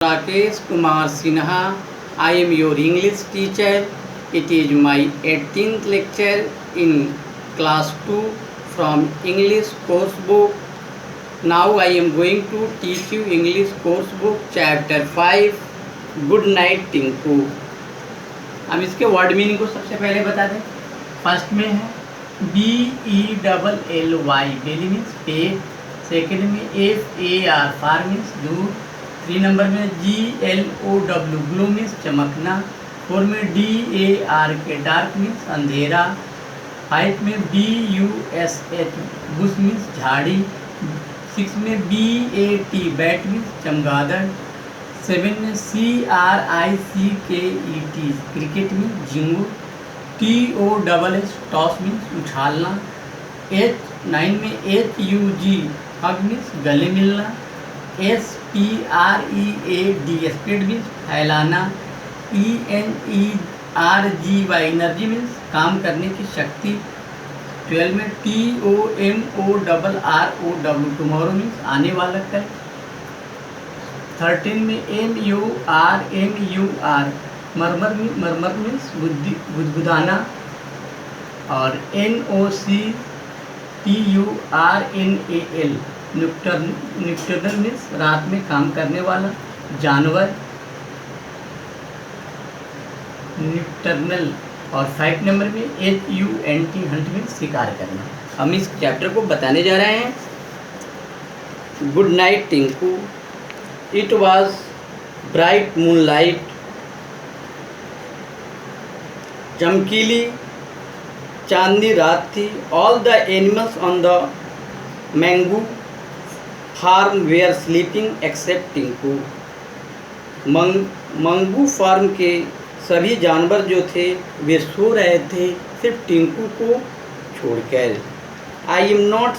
Rakesh Kumar Sinha. I am your English teacher. It is my 18th lecture in class 2 from English course book. Now I am going to teach you English course book chapter 5 Good night Tinku. हम इसके word meaning को सबसे पहले बता दें। First में है BELLY बेली means पेट। Second में FAR फार मीन्स दूर। 3 नंबर में GLOW ग्लो मीन्स चमकना। 4 में DARK डार्क मीन्स अंधेरा। 5 में BUSH बुश मीन्स झाड़ी। 6 में BAT बैट मीन्स चमगादड़। 7 में CRICKET क्रिकेट मीन्स झिंगुर। TOSS टॉस मीन्स उछालना। 9 में HUG हग मीन्स गले मिलना। SPREAD स्प्रेड मीन्स फैलाना। ENERGY एनर्जी मीन्स काम करने की शक्ति। 12 में TOMORROW टुमारो मीन्स आने वाला कल। 13 में MUR मरमर मीन्स गुदगुदाना। और NOCTURNAL न्यूक्टर्नल मीन्स रात में काम करने वाला जानवर न्यूक्टर्नल। और 5 नंबर में HUNT हंट मीन्स शिकार करना। हम इस चैप्टर को बताने जा रहे हैं। Good night Tinku. It was bright moonlight. चमकीली चांदनी रात थी। All the animals on the Mangu farm were sleeping except Tinku. Mangu farm के सभी जानवर जो थे वे सो रहे थे सिर्फ टिंकू को छोड़कर। आई एम नॉट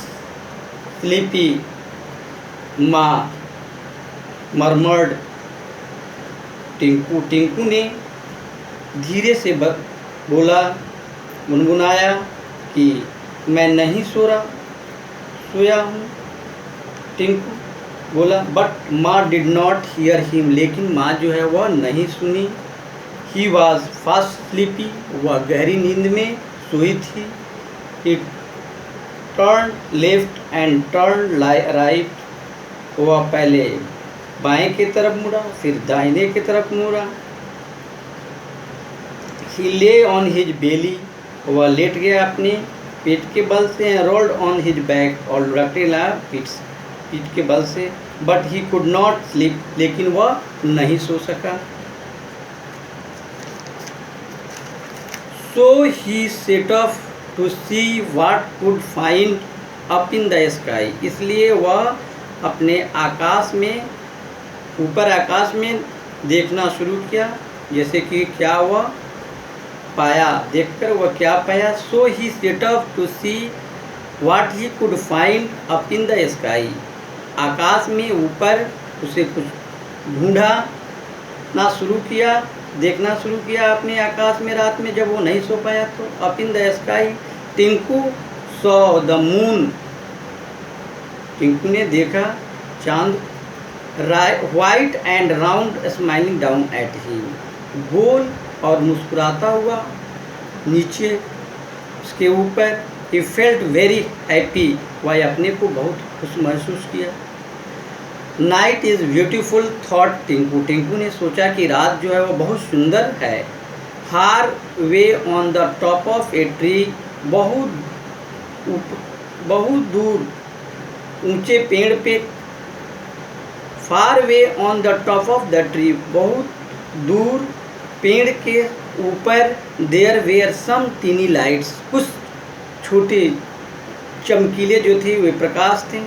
स्लीपी माँ मरमर्ड टिंकू। टिंकू ने धीरे से बोला गुनगुनाया कि मैं नहीं सोया हूँ। टिंकू बोला बट माँ डिड नॉट हियर हिम। लेकिन माँ जो है वह नहीं सुनी। He was fast sleepy. वह गहरी नींद में सोई थी। It turn left and turn right. वह पहले बाएं की तरफ मुड़ा फिर दाहिने की तरफ मुड़ा। ही ले ऑन हिज बेली। वह लेट गया अपने पेट के बल से। रोल्ड ऑन हिज बैक और लुढ़कने लगा पीठ के बल से। But he could not sleep. लेकिन वह नहीं सो सका। So he set off to see what could find up in the sky. इसलिए वह अपने ऊपर आकाश में देखना शुरू किया। जैसे कि क्या वह पाया, देखकर वह क्या पाया। So he set off to see what he could find up in the sky. आकाश में ऊपर उसे कुछ ढूंढना शुरू किया, देखना शुरू किया अपने आकाश में रात में जब वो नहीं सो पाया तो। Up in the sky Tinku saw the moon. Tinku ने देखा चांद। White and round smiling down at him. गोल और मुस्कुराता हुआ नीचे उसके ऊपर। He felt very happy. वह अपने को बहुत खुश महसूस किया। Night is beautiful thought Tinku. Tinku ने सोचा कि रात जो है वो बहुत सुंदर है। Far way on the top of a tree. बहुत दूर ऊंचे पेड़ पे। Far way on the top of the tree. बहुत दूर पेड़ के ऊपर। There were some tiny lights. कुछ छोटे चमकीले जो थे वे प्रकाश थे।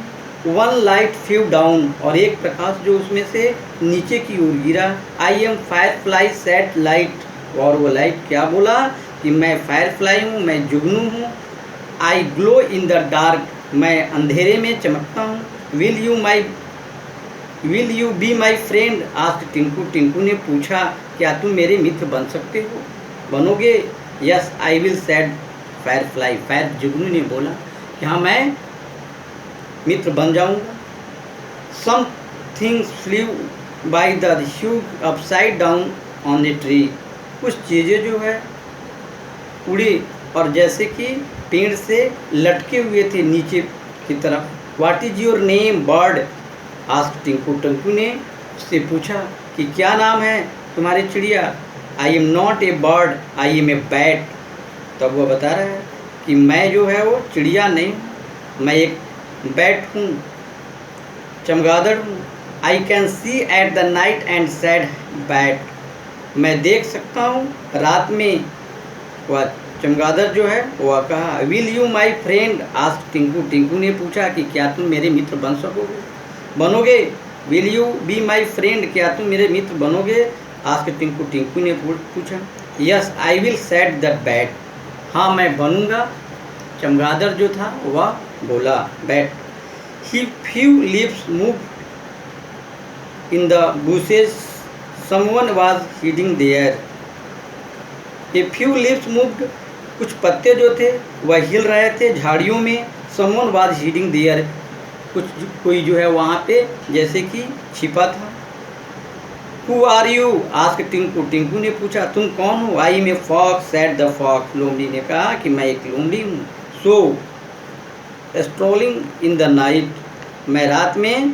One light flew down. और एक प्रकाश जो उसमें से नीचे की ओर गिरा। I am Firefly set light. और वो लाइट क्या बोला कि मैं फायरफ्लाई हूँ, मैं जुगनू हूँ। आई ग्लो इन द डार्क। मैं अंधेरे में चमकता हूँ। Will you be my friend asked Tinku. Tinku ने पूछा क्या तुम मेरे मित्र बन सकते हो, बनोगे। Yes I will said firefly. Fire जुगनू ने बोला कि हाँ मैं मित्र बन जाऊँगा। Some things flew by the huge upside down on a tree. कुछ चीज़ें जो है उड़ी और जैसे कि पेड़ से लटके हुए थे नीचे की तरफ। What is your name bird, asked Tinku. Tinku ने उससे पूछा कि क्या नाम है तुम्हारी चिड़िया। I am not a bird, I am a bat. तब वह बता रहा है कि मैं जो है वो चिड़िया नहीं, मैं एक बैट हूँ, चमगादड़ हूँ। I can see at the night and sad bat. मैं देख सकता हूँ रात में, वह चमगादड़ जो है वह कहा। Will you my friend, asked Tinku. Tinku ने पूछा कि क्या तुम मेरे मित्र बनोगे। Will you be my friend, क्या तुम मेरे मित्र बनोगे, आस्क्ड टिंकू। टिंकू ने पूछा। Yes I will said the bat, हाँ मैं बनूंगा, चमगादड़ जो था वह बोला। Bat. He few leaves move in the bushes, someone was hiding there. A few leaves moved, कुछ पत्ते जो थे वह हिल रहे थे झाड़ियों में। समवन वाज हिडिंग देयर, कोई जो है वहाँ पे जैसे कि छिपा था। Who are you, asked Tinku. Tinku ने पूछा तुम कौन हो। I am a fox, said the fox. लोमड़ी ने कहा कि मैं एक लोमड़ी हूँ। So strolling in the night, मैं रात में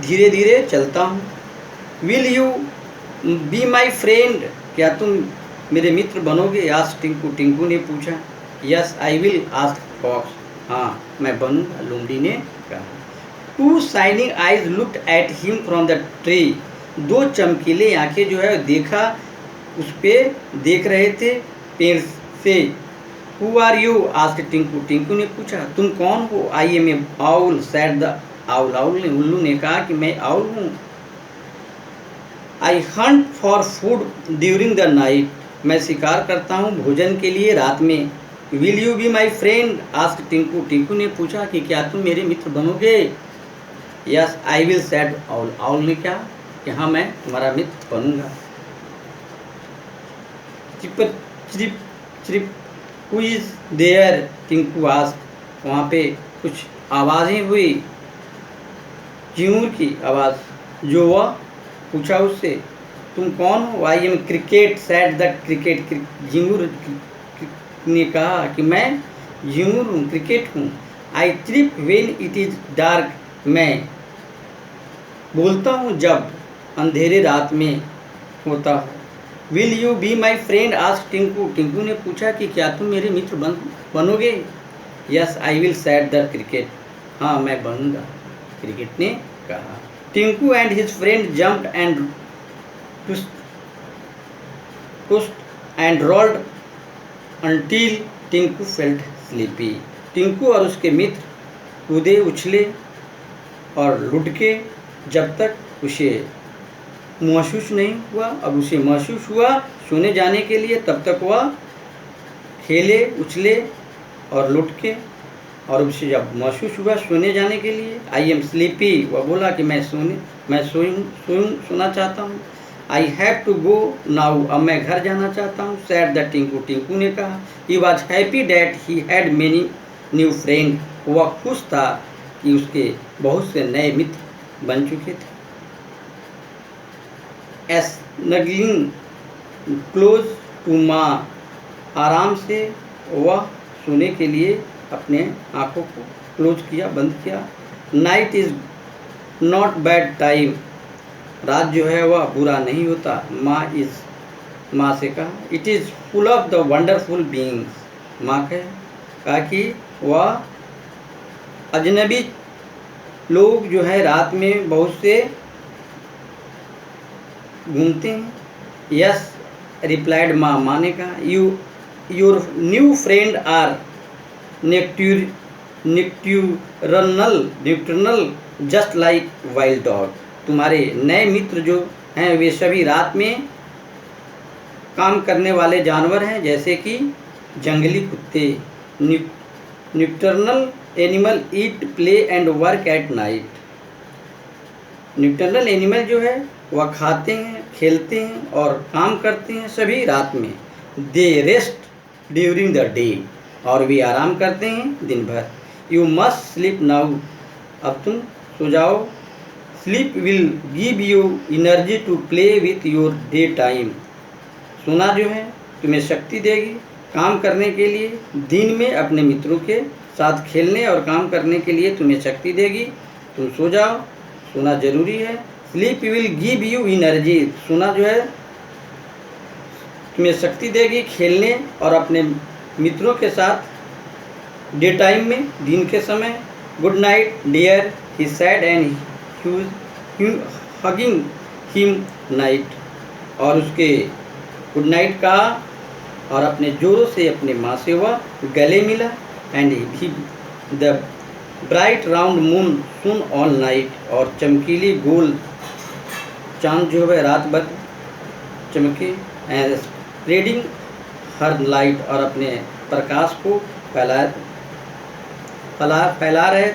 धीरे धीरे चलता हूँ। Will you be my friend, क्या तुम मेरे मित्र बनोगे, आस्क्ड टिंकू। टिंकू ने पूछा। Yes I will, asked fox, हाँ मैं बनूंगा, लोमड़ी ने कहा। Two shining eyes looked at him from the tree, दो चमकीले आंखें जो है देखा, उस पे देख रहे थे पेड़ से। Who are you, asked Tinku. Tinku ने पूछा तुम कौन हो। I am a owl, said the owl. Owl ने, उल्लू ने कहा कि मैं आउल हूँ। I hunt for food during the night, मैं शिकार करता हूँ भोजन के लिए रात में। Will you be my friend, asked Tinku. Tinku ने पूछा कि क्या तुम मेरे मित्र बनोगे। Yes I will, said owl. Owl ने कहा कि हाँ मैं तुम्हारा मित्र बनूंगा। Chip chip chip, who is there, Tinku asked. वहाँ पे कुछ आवाज़ें हुई, झिंगुर की आवाज़, जो वह पूछा उससे तुम कौन हो। I am cricket, said the cricket. झिंगुर ने कहा कि मैं झिंगुर हूँ, क्रिकेट हूँ। I trip when it is dark, मैं बोलता हूँ जब अंधेरे रात में होता है। Will you be my friend, asked Tinku. Tinku ने पूछा कि क्या तुम मेरे मित्र बनोगे। Yes I will, said the cricket, हाँ मैं बनूंगा, क्रिकेट ने कहा। Tinku and his friend jumped and pushed and rolled until Tinku felt sleepy. Tinku और उसके मित्र कूदे, उछले और लुढ़के जब तक उसे महसूस नहीं हुआ। अब उसे महसूस हुआ सोने जाने के लिए, तब तक वह खेले, उछले और लुढ़के। और उसे जब महसूस हुआ सोने जाने के लिए, आई एम स्लीपी, वह बोला कि मैं सोना चाहता हूँ। I have to go now, अब मैं घर जाना चाहता हूँ, सेड द टिंकू। टिंकू ने कहा। He was happy that he had many new friend, वह खुश था कि उसके बहुत से नए मित्र बन चुके थे। स्नगलिंग क्लोज टू माँ, आराम से वह सोने के लिए अपने आँखों को क्लोज किया, बंद किया। Night is not bad time, रात जो है वह बुरा नहीं होता। माँ से कहा। It is full of the wonderful beings, माँ कहा कि वह अजनबी लोग जो है रात में बहुत से घूमते हैं। यस रिप्लाइड माँ, माँ ने कहा। Your new friend are nocturnal just like wild dog, तुम्हारे नए मित्र जो हैं वे सभी रात में काम करने वाले जानवर हैं, जैसे कि जंगली कुत्ते। Nocturnal animal eat, play and work at night, nocturnal animal जो है वह खाते हैं, खेलते हैं और काम करते हैं सभी रात में। दे रेस्ट ड्यूरिंग द डे, और वे आराम करते हैं दिन भर। यू मस्ट स्लीप नाउ, अब तुम सो जाओ। Sleep will give you energy to play with your daytime. सोना जो है तुम्हें शक्ति देगी काम करने के लिए, दिन में अपने मित्रों के साथ खेलने और काम करने के लिए तुम्हें शक्ति देगी। तुम सो जाओ, सोना जरूरी है। Sleep will give you energy, सोना जो है तुम्हें शक्ति देगी खेलने और अपने मित्रों के साथ डे टाइम में, दिन के समय। Good night dear, he said and hugging him night, और उसके गुड नाइट कहा और अपने जोरों से अपने माँ से वह गले मिला। And he the bright round moon soon all night, और चमकीली गोल चांद जो है रात भर चमके। एंड स्प्रेडिंग हर लाइट, और अपने प्रकाश को फैला रहे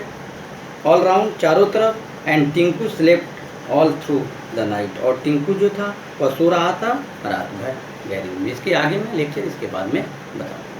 ऑल राउंड चारों तरफ। And Tinku slept all through the night, और टिंकू जो था वह सो रहा था रात भर गहरी नींद में। इसके आगे में लेक्चर इसके बाद में बताऊँ।